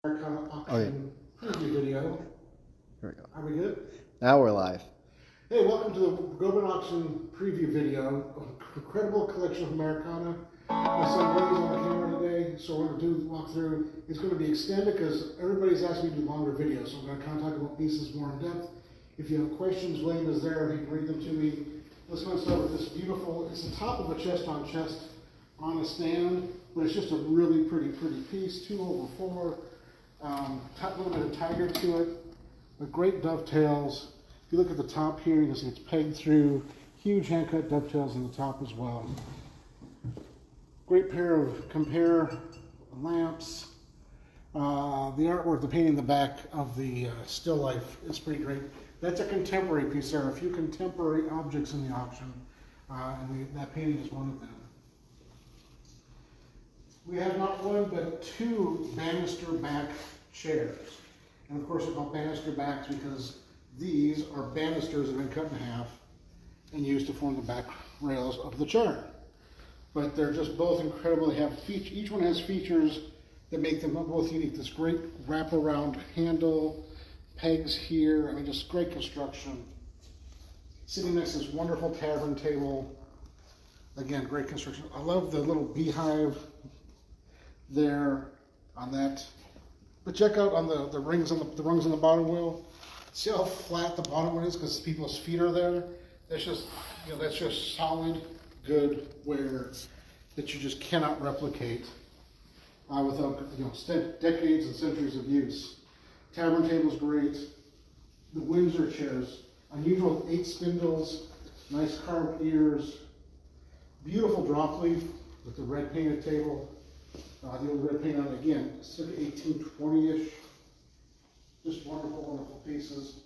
Americana auction preview video. Here we go. Are we good? Now we're live. Hey, welcome to the Goben auction preview video. Incredible collection of Americana. My son Ray's on the camera today, so we're going to do the walkthrough. It's going to be extended because everybody's asking me to do longer videos, so I'm going to kind of talk about pieces more in depth. If you have questions, William is there, he can read them to me. Let's go and start with this beautiful, it's the top of a chest on a stand, but it's just a really pretty piece, 2/4. Top little bit of tiger to it, with great dovetails. If you look at the top here, you can see it's pegged through, huge hand-cut dovetails in the top as well. Great pair of compare lamps. The artwork, the painting in the back of the still life is pretty great. That's a contemporary piece. There are a few contemporary objects in the auction, and that painting is one of them. We have not one, but two banister back chairs. And of course they're called banister backs because these are banisters that have been cut in half and used to form the back rails of the chair. But they're just both incredible. They have each one has features that make them both unique. This great wraparound handle, pegs here, I mean just great construction. Sitting next to this wonderful tavern table. Again, great construction. I love the little beehive there on that. But check out on the rings on the rungs on the bottom wheel. See how flat the bottom one is because people's feet are there. That's just that's just solid, good wear that you just cannot replicate without decades and centuries of use. Tavern table's great. The Windsor chairs, unusual 8 spindles, nice carved ears, beautiful drop leaf with the red painted table. The old red paint on it again, circa 1820-ish. Just wonderful pieces.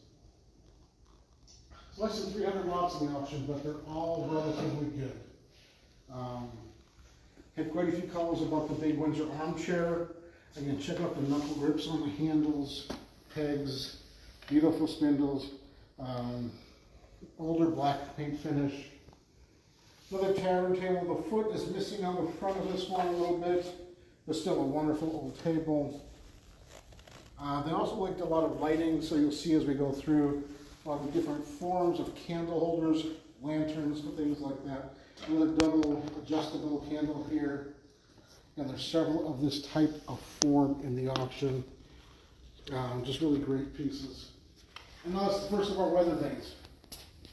It's less than 300 lots in the auction, but they're all relatively good. Had quite a few calls about the big Windsor armchair. Again, check out the knuckle grips on the handles, pegs, beautiful spindles, older black paint finish. Another tavern table. The foot is missing on the front of this one a little bit. But still a wonderful old table. They also liked a lot of lighting, so you'll see as we go through a lot of different forms of candle holders, lanterns, and things like that. Another double adjustable candle here. And there's several of this type of form in the auction. Just really great pieces. And now it's the first of our weather vanes.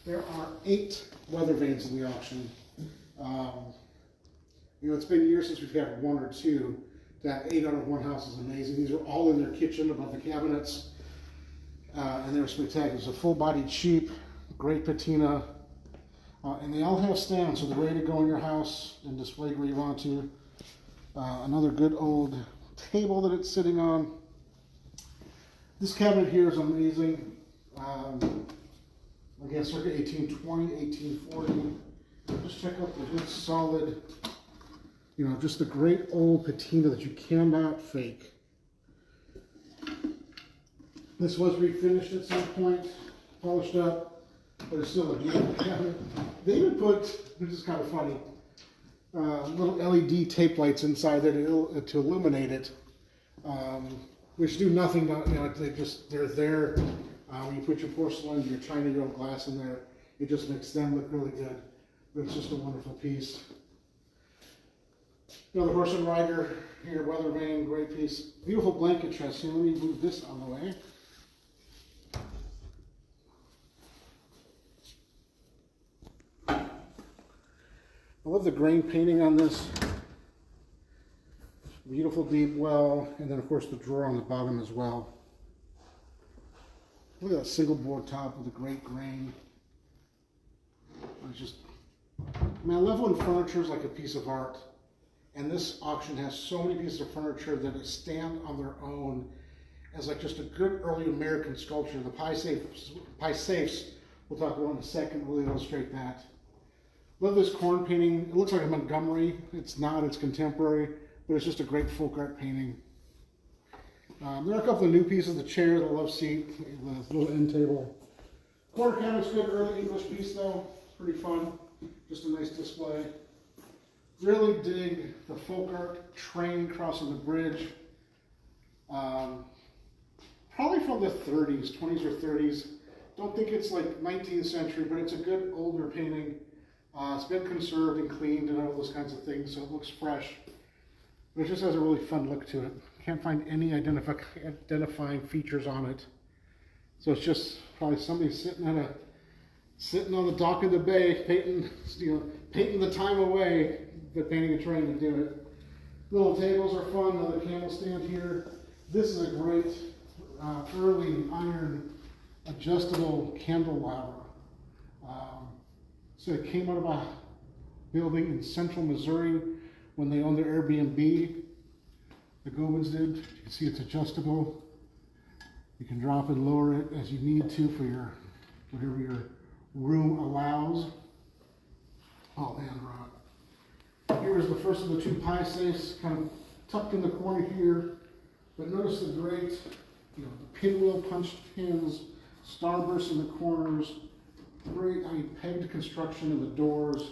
There are 8 weather vanes in the auction. It's been years since we've had 1 or 2. To have 8 out of 1 house is amazing. These are all in their kitchen above the cabinets. And they're spectacular. It's a full-bodied sheep, great patina. And they all have stands, so they're ready to go in your house and display where you want to. Another good old table that it's sitting on. This cabinet here is amazing. Again, circa 1820, 1840. Just check out the good solid, just the great old patina that you cannot fake. This was refinished at some point, polished up, but it's still a beautiful cabinet. They even put, this is kind of funny, little LED tape lights inside there to illuminate it, which do nothing, they're there. When you put your porcelain, your china, your own glass in there, it just makes them look really good. But it's just a wonderful piece. The horse and rider here, weather vane, great piece. Beautiful blanket chest. Here, let me move this out of the way. I love the grain painting on this. Beautiful deep well, and then of course the drawer on the bottom as well. Look at that single board top with the great grain. It's just, I love when furniture is like a piece of art. And this auction has so many pieces of furniture that stand on their own as like just a good early American sculpture. The pie safes, we'll talk about in a second, really illustrate that. Love this corn painting. It looks like a Montgomery. It's not, it's contemporary, but it's just a great folk art painting. There are a couple of new pieces, the chair, the love seat, the little end table. Corner cabinet's good, early English piece though. It's pretty fun. Just a nice display. Really dig the folk art train crossing the bridge. from the 30s, 20s or 30s. Don't think it's like 19th century, but it's a good older painting. It's been conserved and cleaned and all those kinds of things, so it looks fresh. But it just has a really fun look to it. Can't find any identifying features on it. So it's just probably somebody sitting on the dock of the bay, painting the time away, but painting a train to do it. Little tables are fun. Another candle stand here. This is a great early iron adjustable candelabra. So it came out of a building in central Missouri when they owned their Airbnb. The Gobens did. You can see it's adjustable. You can drop and lower it as you need to for your whatever your room allows. Oh man, right. Here's the first of the two pie safes, kind of tucked in the corner here. But notice the great, the pinwheel punched pins, starbursts in the corners, great, pegged construction of the doors.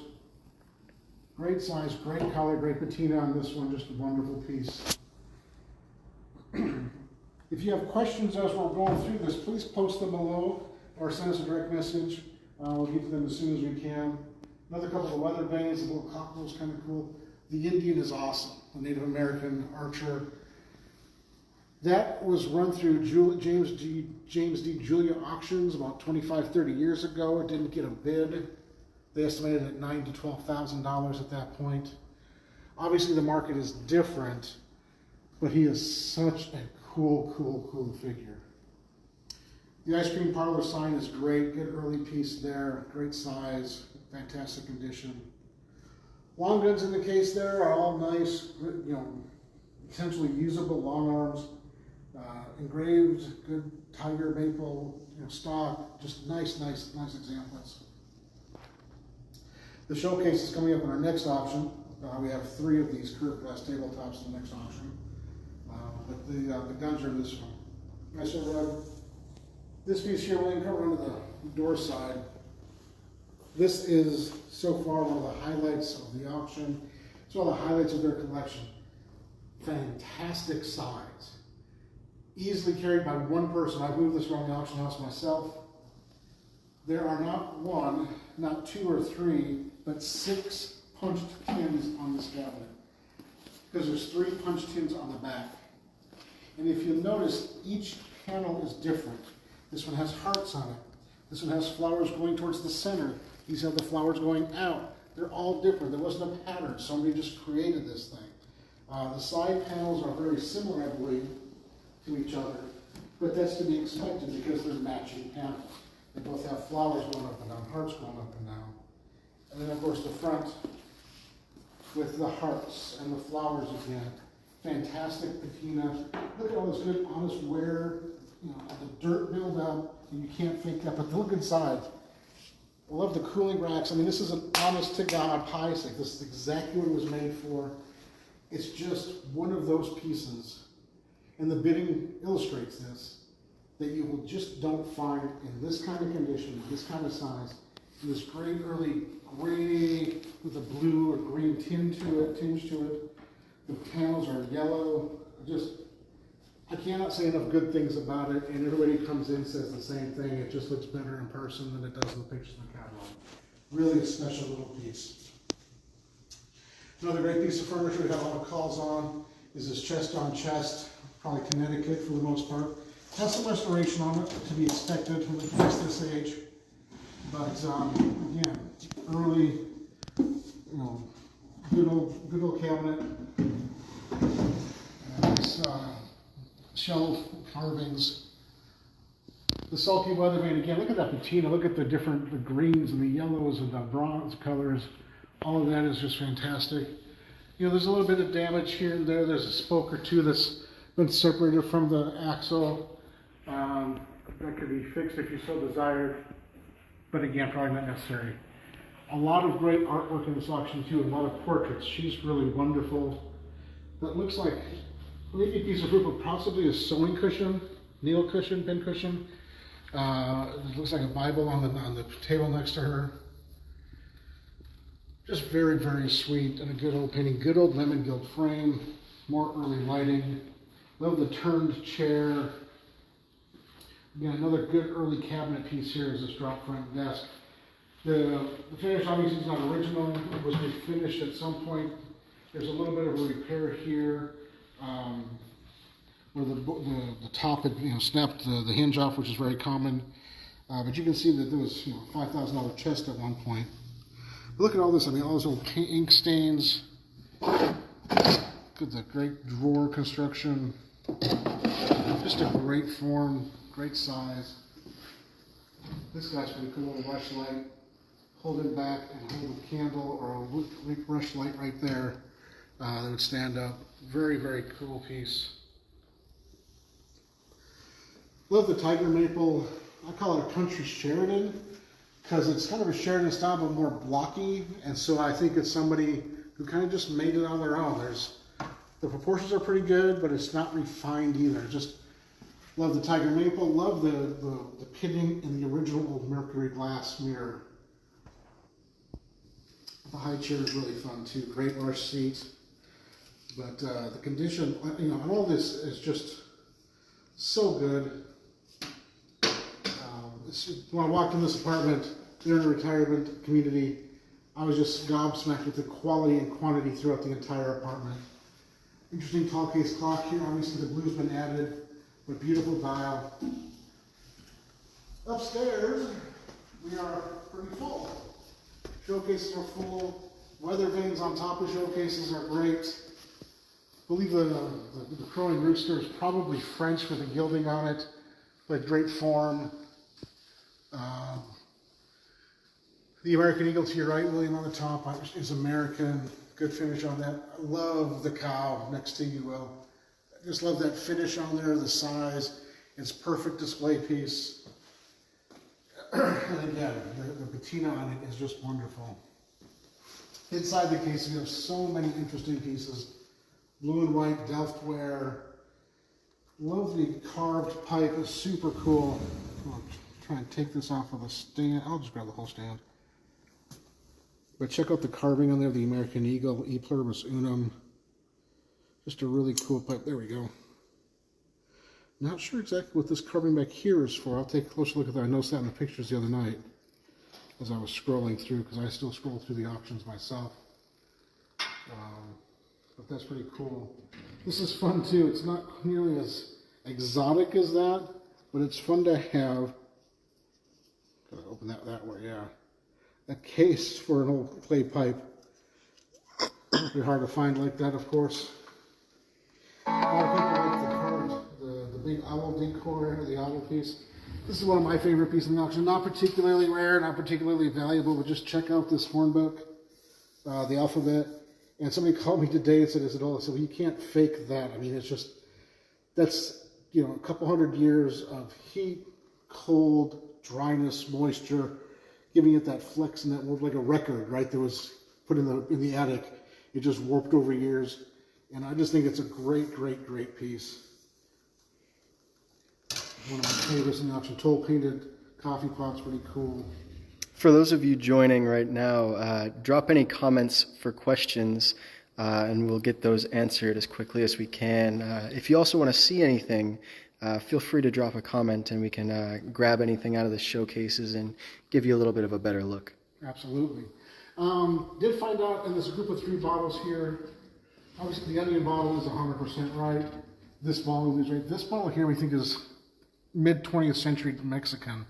Great size, great color, great patina on this one, just a wonderful piece. If you have questions as we're going through this, please post them below or send us a direct message. We'll get to them as soon as we can. Another couple of weather vanes, the little cocktail's kind of cool. The Indian is awesome, a Native American archer. That was run through James D. Julia auctions about 25, 30 years ago. It didn't get a bid. They estimated it at $9,000 to $12,000 at that point. Obviously the market is different, but he is such a cool figure. The ice cream parlor sign is great, good early piece there, great size, fantastic condition. Long guns in the case there are all nice, essentially usable long arms, engraved, good tiger maple, stock, just nice examples. The showcase is coming up in our next auction. We have 3 of these curved glass tabletops in the next auction. But the guns are in this one. So this piece here, we'll come around to the door side. This is so far one of the highlights of the auction. It's one of the highlights of their collection. Fantastic size. Easily carried by one person. I've moved this around the auction house myself. There are not 1, not 2 or 3, but 6 punched tins on this cabinet. Because there's 3 punched tins on the back. And if you'll notice, each panel is different. This one has hearts on it. This one has flowers going towards the center. These have the flowers going out. They're all different. There wasn't a pattern. Somebody just created this thing. The side panels are very similar, I believe, to each other. But that's to be expected because they're matching panels. They both have flowers going up and down, hearts going up and down. And then, of course, the front with the hearts and the flowers again. Fantastic patina. Look at all this good, honest wear. The dirt build up, and you can't fake that. But look inside. I love the cooling racks. I mean, this is an honest-to-God pie stick. This is exactly what it was made for. It's just one of those pieces, and the bidding illustrates this, that you will just don't find in this kind of condition, this kind of size, in this great early gray with a blue or green tinge to it. The panels are yellow. I cannot say enough good things about it, and everybody who comes in says the same thing. It just looks better in person than it does in the pictures in the catalog. Really a special little piece. Another great piece of furniture we have a lot of calls on is this chest on chest, probably Connecticut for the most part. Has some restoration on it to be expected when it gets this age. But again, early, good old cabinet. This shelf carvings. The sulky weather vane, again, look at that patina. Look at the greens and the yellows and the bronze colors. All of that is just fantastic. There's a little bit of damage here and there. There's a spoke or two that's been separated from the axle. That could be fixed if you so desired. But again, probably not necessary. A lot of great artwork in this auction too, a lot of portraits. She's really wonderful. That looks like maybe a piece of fruit, but possibly a sewing cushion, nail cushion, pin cushion. It looks like a Bible on the table next to her. Just very, very sweet and a good old painting. Good old lemon gilt frame. More early lighting. Love the turned chair. Again, another good early cabinet piece here is this drop front desk. The finish obviously is not original. It was refinished at some point. There's a little bit of a repair here where the top had snapped the hinge off, which is very common. But you can see that there was $5,000 chest at one point. But look at all this. I mean, all those old ink stains. Look at the great drawer construction. Just a great form, great size. This guy's pretty cool. A rush light. Hold it back and hold a candle or a weak rush light right there. That would stand up. Very, very cool piece. Love the tiger maple. I call it a country Sheridan because it's kind of a Sheridan style but more blocky, and so I think it's somebody who kind of just made it on their own. The proportions are pretty good, but it's not refined either. Just love the tiger maple. Love the pitting in the original old Mercury glass mirror. The high chair is really fun too. Great large seat, but the condition, on all this is just so good. When I walked in this apartment, they're in a retirement community, I was just gobsmacked with the quality and quantity throughout the entire apartment. Interesting tall case clock here. Obviously the blue's been added, but beautiful dial. Upstairs, we are pretty full. Showcases are full. Weather vanes on top of showcases are great. I believe the crowing rooster is probably French with the gilding on it, but great form. The American Eagle to your right, William on the top, is American. Good finish on that. I love the cow next to you, Will. I just love that finish on there, the size. It's perfect display piece. And again, the patina on it is just wonderful. Inside the case, we have so many interesting pieces. Blue and white Delftware. Lovely carved pipe is super cool. I'll try and take this off of the stand. I'll just grab the whole stand. But check out the carving on there, the American Eagle, E pluribus unum. Just a really cool pipe. There we go. Not sure exactly what this carving back here is for. I'll take a closer look at that. I noticed that in the pictures the other night as I was scrolling through, because I still scroll through the auctions myself. But that's pretty cool. This is fun too. It's not nearly as exotic as that, but it's fun to have. Gotta open that way, yeah. A case for an old clay pipe. Pretty hard to find like that, of course. A lot of people like the carved, the big owl decor, the owl piece. This is one of my favorite pieces in the auction. Not particularly rare, not particularly valuable, but just check out this horn book, the alphabet. And somebody called me today and said, "Is it all?" I said, "Well, you can't fake that. I mean, it's just, that's, a couple hundred years of heat, cold, dryness, moisture, giving it that flex and that warp, like a record, right, that was put in the attic. It just warped over years. And I just think it's a great, great, great piece. One of my favorites in the auction. Toll painted coffee pot's pretty cool. For those of you joining right now, drop any comments for questions, and we'll get those answered as quickly as we can. If you also want to see anything, feel free to drop a comment, and we can grab anything out of the showcases and give you a little bit of a better look. Absolutely. Did find out in this group of 3 bottles here, obviously the onion bottle is 100% right. This bottle is right. This bottle here we think is mid-20th century Mexican.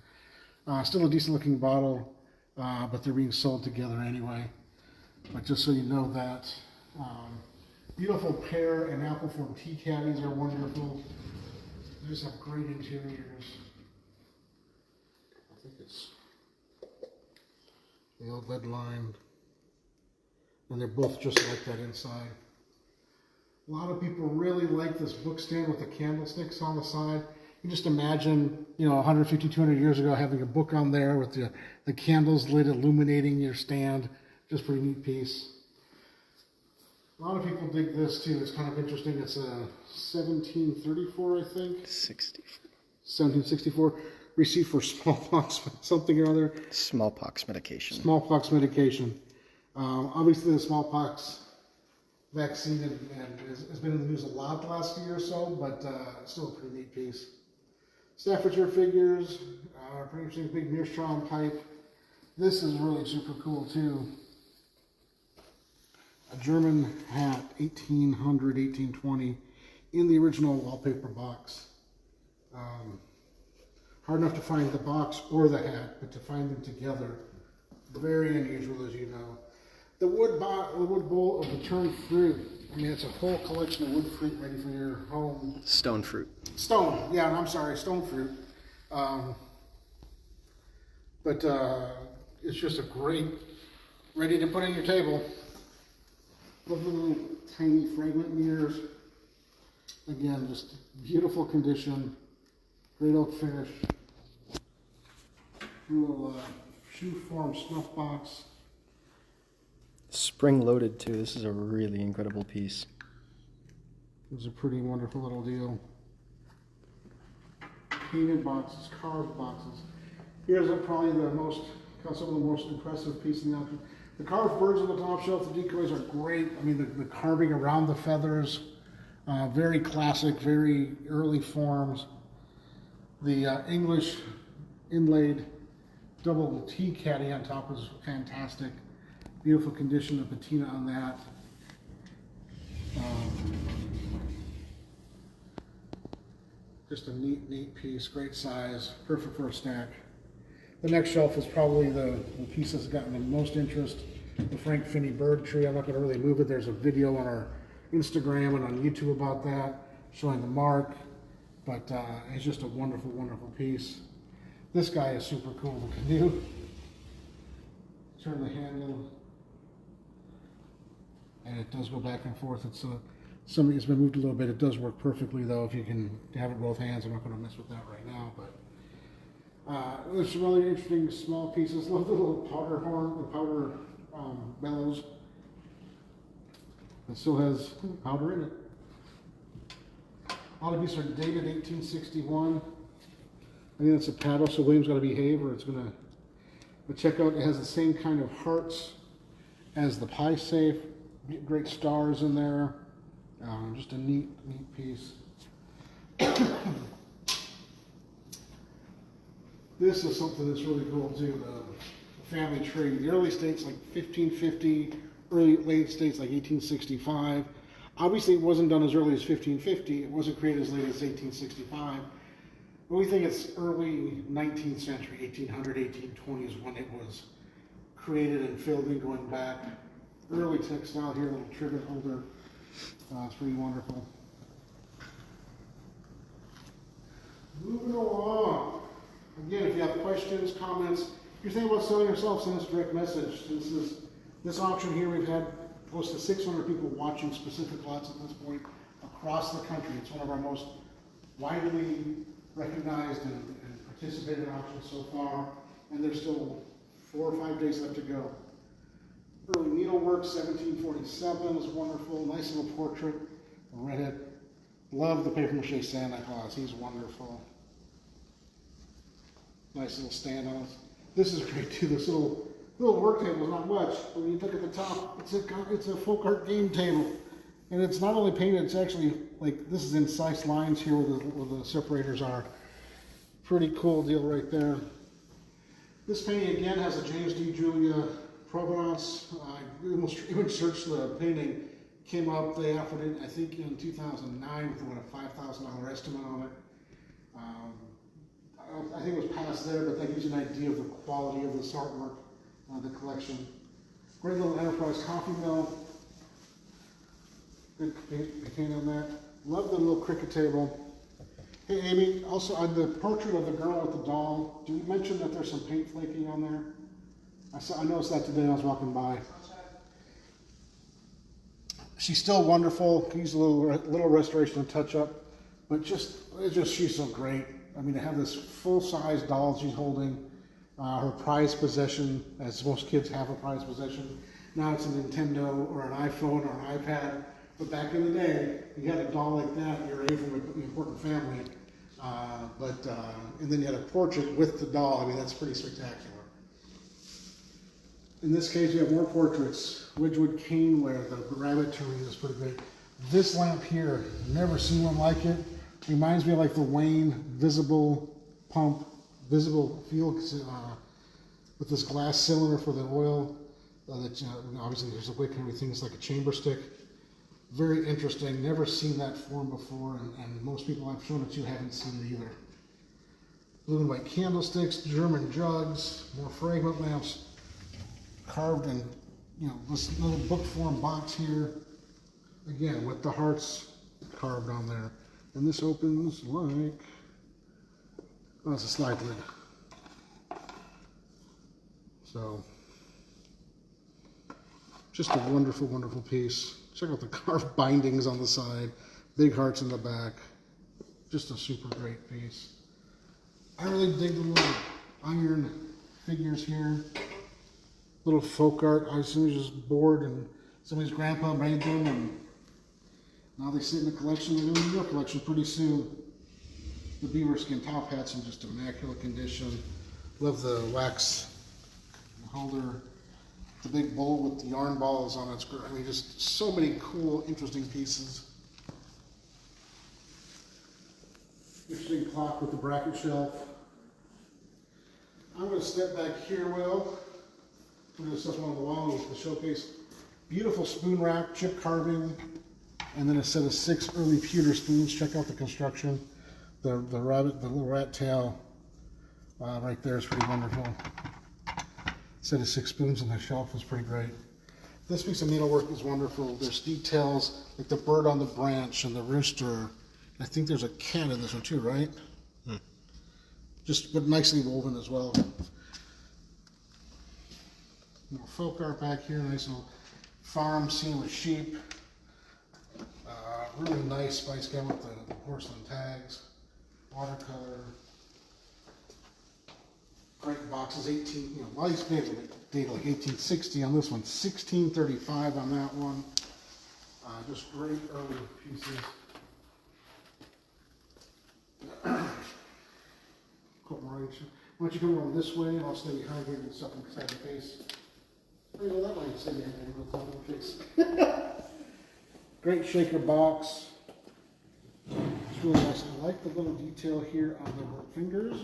Still a decent looking bottle, but they're being sold together anyway. But just so you know that. Beautiful pear and apple form tea caddies are wonderful. They just have great interiors. I think it's the old lead line. And they're both just like that inside. A lot of people really like this book stand with the candlesticks on the side. You just imagine, 150, 200 years ago having a book on there with the candles lit illuminating your stand. Just pretty neat piece. A lot of people dig this too. It's kind of interesting. It's a 1734, I think. 1764. Received for smallpox, something or other. Smallpox medication. Smallpox medication. Obviously, the smallpox vaccine has been in the news a lot the last year or so, but still a pretty neat piece. Staffordshire figures, pretty interesting big Meerschaum pipe. This is really super cool too. A German hat, 1800, 1820, in the original wallpaper box. Hard enough to find the box or the hat, but to find them together, very unusual, as you know. The wood bowl of the turned fruit. I mean, it's a whole collection of wood fruit ready for your home. Stone fruit. Stone, yeah, I'm sorry, stone fruit. But it's just a great, ready to put on your table. Lovely little tiny fragment mirrors. Again, just beautiful condition. Great oak finish. Little shoe form snuff box. Spring loaded too. This is a really incredible piece. It was a pretty wonderful little deal. Painted boxes, carved boxes. Here's probably some of the most impressive piece in the auction. The carved birds on the top shelf, the decoys are great. I mean, the carving around the feathers, very classic, very early forms. The English inlaid double tea caddy on top is fantastic. Beautiful condition of patina on that. Just a neat piece, great size, perfect for a snack. The next shelf is probably the piece that's gotten the most interest, the Frank Finney bird tree. I'm not going to really move it. There's a video on our Instagram and on YouTube about that, showing the mark. But it's just a wonderful, wonderful piece. This guy is super cool. The canoe. Turn the handle. And it does go back and forth. It's been moved a little bit. It does work perfectly though if you can have it both hands. I'm not going to mess with that right now, but there's some really interesting small pieces. Love the little powder horn, the powder bellows. It still has powder in it. A lot of these are dated 1861. I think it's a paddle, so William's got to behave or it's going to. But check out, it has the same kind of hearts as the pie safe. Great stars in there. Just a neat piece. This is something that's really cool too. The family tree. The early states like 1550, late states like 1865. Obviously, it wasn't done as early as 1550. It wasn't created as late as 1865. But we think it's early 19th century, 1800, 1820 is when it was created and filled in, going back. Early textile here, little trivet holder. It's pretty wonderful. Moving along. Again, if you have questions, comments, if you're thinking about selling yourself, send us a direct message. This auction here, we've had close to 600 people watching specific lots at this point across the country. It's one of our most widely recognized and participated auctions so far, and there's still 4 or 5 days left to go. Early needlework, 1747 is wonderful. Nice little portrait, a redhead. Love the papier-mâché Santa Claus. He's wonderful. Nice little stand on it. This is great too. This little work table is not much, but when you look at the top, it's a folk art game table, and it's not only painted. It's actually like this is incised lines here where the separators are. Pretty cool deal right there. This painting again has a James D. Julia Provenance. I even searched the painting. Came up, they offered it, I think, in 2009 with a $5,000 estimate on it. I think it was past there, but that gives you an idea of the quality of this artwork, the collection. Great little Enterprise coffee mill. Good paint on that. Love the little cricket table. Hey, Amy, also on the portrait of the girl with the doll, did you mention that there's some paint flaking on there? I noticed that today when I was walking by. She's still wonderful. Needs a little restoration and touch up, but she's so great. I mean, to have this full-size doll she's holding, her prized possession, as most kids have a prized possession. Now it's a Nintendo or an iPhone or an iPad. But back in the day, you had a doll like that. You were from an important family, and then you had a portrait with the doll. I mean, that's pretty spectacular. In this case, you have more portraits. Wedgwood caneware, the rabbit tureen is pretty great. This lamp here, never seen one like it. Reminds me of like the Wayne visible pump, visible fuel with this glass cylinder for the oil. Obviously there's a wick and everything. It's like a chamber stick. Very interesting. Never seen that form before, and most people I've shown it to haven't seen it either. Blue and white candlesticks, German jugs, more fragment lamps, carved in, this little book form box here. Again, with the hearts carved on there. And this opens like, oh, it's a slide lid. So, just a wonderful, wonderful piece. Check out the carved bindings on the side, big hearts in the back. Just a super great piece. I really dig the little iron figures here. Little folk art. I assume it's just bored and somebody's grandpa made them, and now they sit in the collection. They're doing your collection pretty soon. The beaver skin top hat's in just immaculate condition. Love the wax holder. The big bowl with the yarn balls on it. I mean, just so many cool, interesting pieces. Interesting clock with the bracket shelf. I'm going to step back here, Will. Look at the stuff on the wall with the showcase. Beautiful spoon rack, chip carving, and then a set of 6 early pewter spoons. Check out the construction. The little rat tail right there is pretty wonderful. Set of 6 spoons on the shelf is pretty great. This piece of needlework is wonderful. There's details like the bird on the branch and the rooster. I think there's a cat in this one too, right? Just, but nicely woven as well. More folk art back here. Nice little farm scene with sheep. Really nice spice cam with the porcelain tags. Watercolor. Great boxes, 18, well, these dated like 1860 on this one, 1635 on that one. Just great early pieces. Why don't you come around this way, and I'll stay behind here and stuff inside the case. Oh, you know that way, stay behind here and go top of the case. Great shaker box. It's really nice. I like the little detail here on the fingers.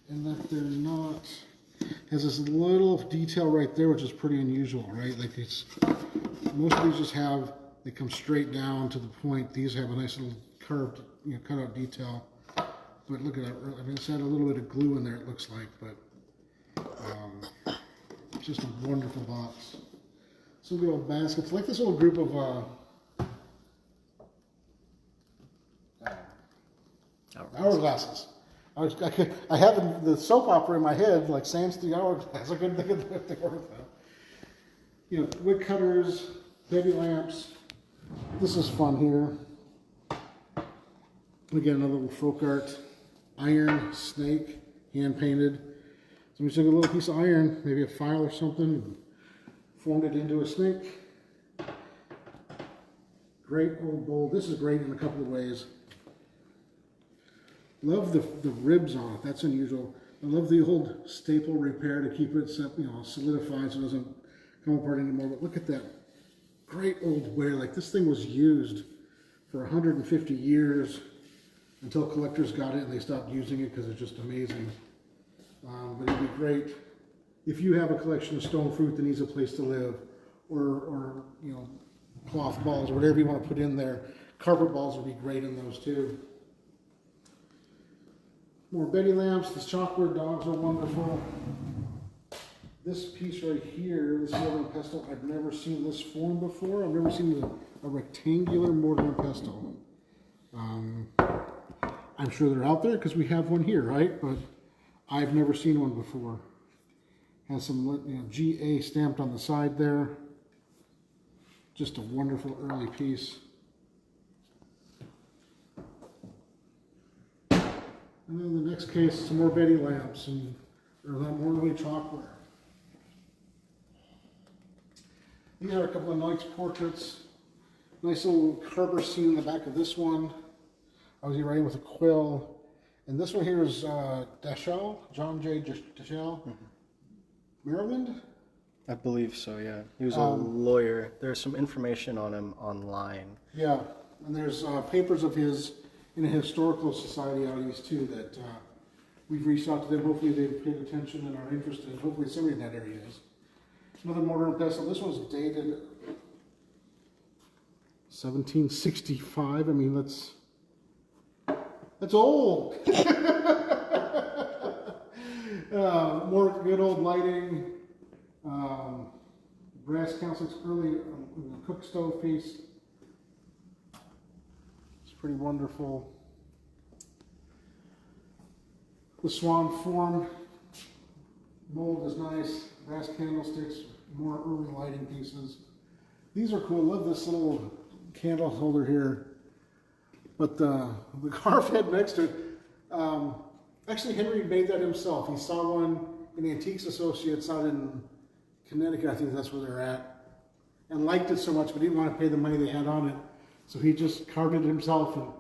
And that they're not, has this little detail right there, which is pretty unusual, right? Like it's, most of these just have, they come straight down to the point. These have a nice little curved, cut out detail. But look at that, I mean, it's had a little bit of glue in there, it looks like, but just a wonderful box. Some good old baskets, like this little group of hourglasses. I have the soap opera in my head, like Sam's the Hourglass. I couldn't think of what they were about. Wood cutters, baby lamps. This is fun here. Again, another little folk art. Iron snake, hand painted. Somebody took a little piece of iron, maybe a file or something, and formed it into a snake. Great old bowl. This is great in a couple of ways. Love the ribs on it. That's unusual. I love the old staple repair to keep it solidified so it doesn't come apart anymore. But look at that great old ware. Like this thing was used for 150 years until collectors got it and they stopped using it because it's just amazing. But it'd be great if you have a collection of stone fruit that needs a place to live, or cloth balls or whatever you want to put in there. Carpet balls would be great in those too. More Betty lamps. The chalkboard dogs are wonderful. This piece right here, this mortar and pestle, I've never seen this form before. I've never seen a rectangular mortar and pestle. I'm sure they're out there because we have one here, right? But I've never seen one before. Has some GA stamped on the side there. Just a wonderful early piece. And then the next case, some more Betty lamps and more early chalkware. These are a couple of Knight's portraits. Nice little Kerber scene in the back of this one. I was writing with a quill. And this one here is Dashell, John J. Dashell, Maryland? I believe so, yeah. He was a lawyer. There's some information on him online. Yeah, and there's papers of his in a historical society out east too that we've reached out to them. Hopefully they've paid attention and are interested. Hopefully somebody in that area is. Another mortar and pestle. This one's dated 1765. I mean, that's old. More good old lighting. Brass candlesticks, early cook stove piece. It's pretty wonderful. The swan form mold is nice. Brass candlesticks, more early lighting pieces. These are cool. I love this little candle holder here. But the carved head next to it, actually Henry made that himself. He saw one in Antiques Associates out in Connecticut, I think that's where they're at, and liked it so much, but didn't want to pay the money they had on it. So he just carved it himself, and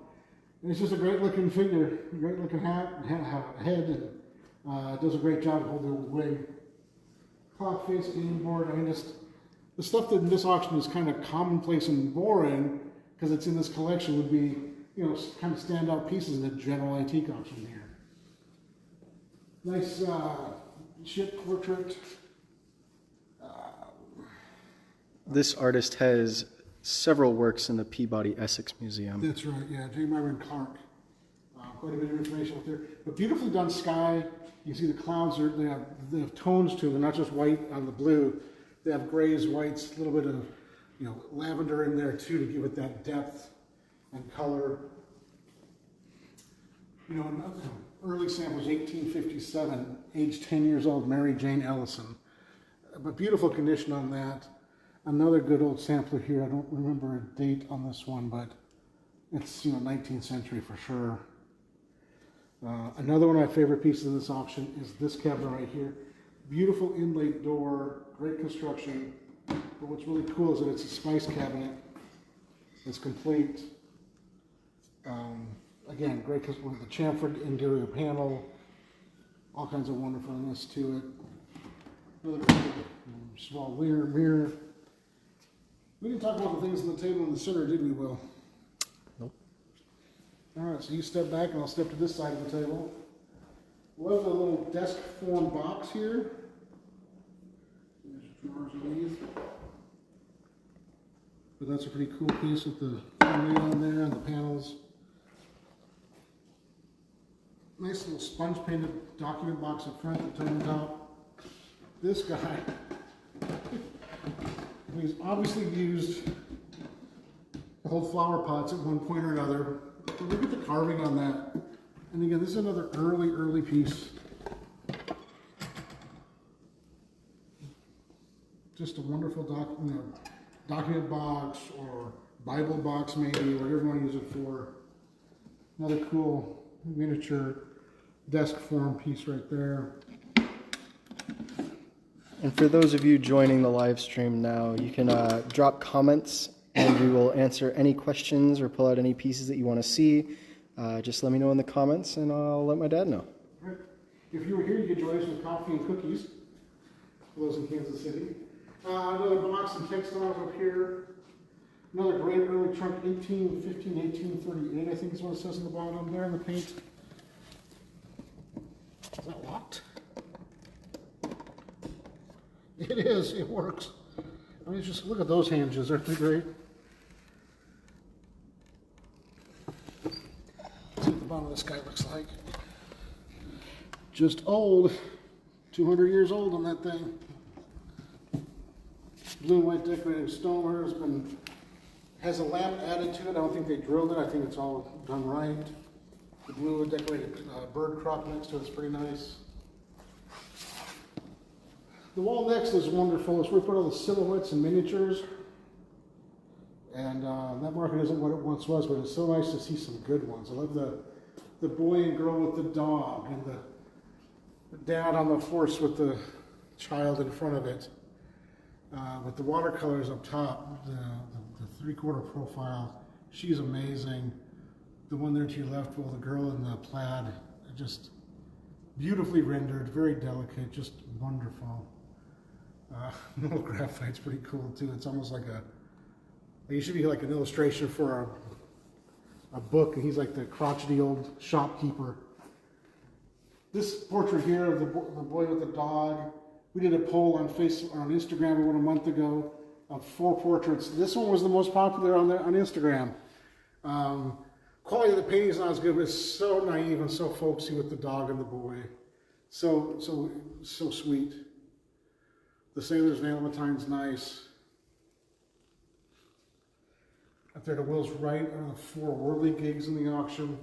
it's just a great looking figure, a great looking head, and does a great job holding the wig. Clock face, game board. I mean, just the stuff that in this auction is kind of commonplace and boring because it's in this collection would be, you know, kind of standout pieces in the general antique auction here. Nice ship portrait. This artist has several works in the Peabody Essex Museum. That's right, yeah, J. Myron Clark. Quite a bit of information up there. But beautifully done sky. You see the clouds, they have tones to them. They're not just white on the blue. They have grays, whites, a little bit of, you know, lavender in there too to give it that depth and color. You know, early samples, 1857, age 10 years old, Mary Jane Ellison. But beautiful condition on that. Another good old sampler here. I don't remember a date on this one, but it's, you know, 19th century for sure. Another one of my favorite pieces of this auction is this cabinet right here. Beautiful inlaid door, great construction. But what's really cool is that it's a spice cabinet. It's complete. Again, great with the chamfered interior panel. All kinds of wonderfulness to it. Another small mirror. We didn't talk about the things on the table in the center, did we, Will? Nope. All right, so you step back and I'll step to this side of the table. Love the little desk form box here. There's drawers underneath. But that's a pretty cool piece with the inlay on there and the panels. Nice little sponge painted document box up front at the top. This guy, he's obviously used to hold flower pots at one point or another. But look at the carving on that. And again, this is another early piece. Just a wonderful document box or Bible box maybe, whatever you want to use it for. Another cool miniature desk form piece right there. And for those of you joining the live stream now, you can drop comments and we will answer any questions or pull out any pieces that you want to see. Just let me know in the comments and I'll let my dad know. Right. If you were here, you could join us with coffee and cookies for those in Kansas City. Another box of textiles up here. Another great early trunk, 1815, 1838, I think is what it says on the bottom there in the paint. Is that locked? It is, it works. I mean, just look at those hinges, aren't they great? Let's see what the bottom of this guy looks like. Just old, 200 years old on that thing. Blue and white decorated stoneware has a lamp added to it. I don't think they drilled it. I think it's all done right. The blue decorated bird crop next to it's pretty nice. The wall next is wonderful. It's where we put all the silhouettes and miniatures. And that market isn't what it once was, but it's so nice to see some good ones. I love the boy and girl with the dog and the dad on the horse with the child in front of it. With the watercolors up top, the three-quarter profile, she's amazing. The one there to your left, well, the girl in the plaid, just beautifully rendered, very delicate, just wonderful. The little graphite's pretty cool too. It's almost like it should be like an illustration for a book, and he's like the crotchety old shopkeeper. This portrait here of the boy with the dog, we did a poll on Facebook, on Instagram about a month ago of 4 portraits. This one was the most popular on Instagram. Quality of the painting's not as good, but it's so naive and so folksy with the dog and the boy. So sweet. The Sailor's Valentine's nice. Up there to Will's right are the 4 Worldly gigs in the auction.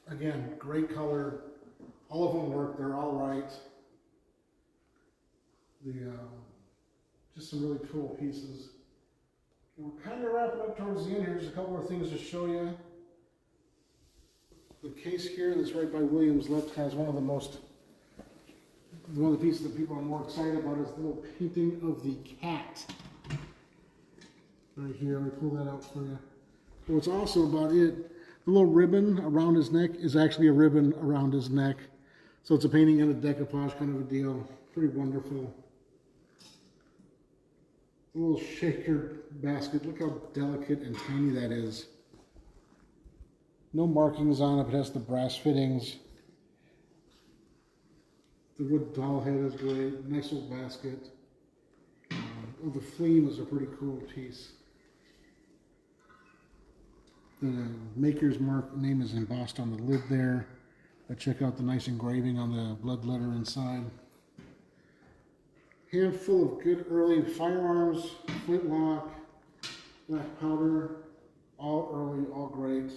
Again, great color. All of them work. They're all right. Just some really cool pieces. And we're kind of wrapping up towards the end here. There's a couple more things to show you. The case here that's right by William's left has one of the pieces that people are more excited about is the little painting of the cat. Right here, let me pull that out for you. But what's awesome about it, the little ribbon around his neck is actually a ribbon around his neck. So it's a painting and a decoupage kind of a deal. Pretty wonderful. A little shaker basket. Look how delicate and tiny that is. No markings on it, but it has the brass fittings. The wood doll head is great. Nice little basket. The fleam is a pretty cool piece. The maker's name is embossed on the lid there. But check out the nice engraving on the blood letter inside. Handful of good early firearms, flintlock, black powder, all early, all great.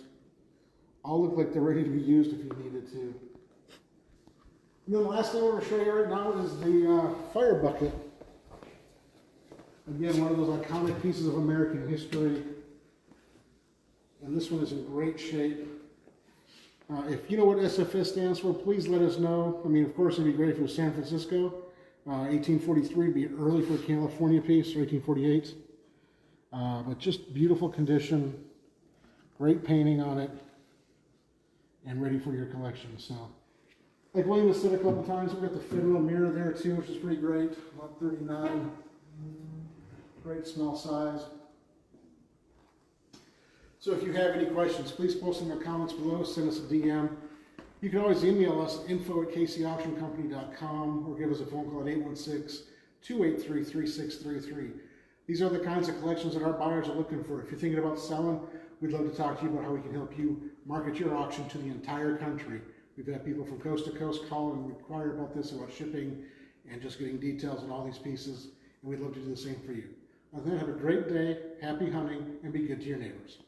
All look like they're ready to be used if you needed to. And then the last thing I'm going to show you right now is the fire bucket. Again, one of those iconic pieces of American history. And this one is in great shape. If you know what SFS stands for, please let us know. I mean, of course, it'd be great if it was San Francisco. 1843 would be early for a California piece, or 1848. But just beautiful condition, great painting on it, and ready for your collection. So, like William has said a couple times, we've got the federal mirror there too, which is pretty great. About 39. Great small size. So if you have any questions, please post in the comments below, send us a DM. You can always email us at info@kcauctioncompany.com or give us a phone call at 816-283-3633. These are the kinds of collections that our buyers are looking for. If you're thinking about selling, we'd love to talk to you about how we can help you market your auction to the entire country. We've had people from coast to coast call and inquire about this, about shipping and just getting details on all these pieces, and we'd love to do the same for you. Other than that, have a great day, happy hunting, and be good to your neighbors.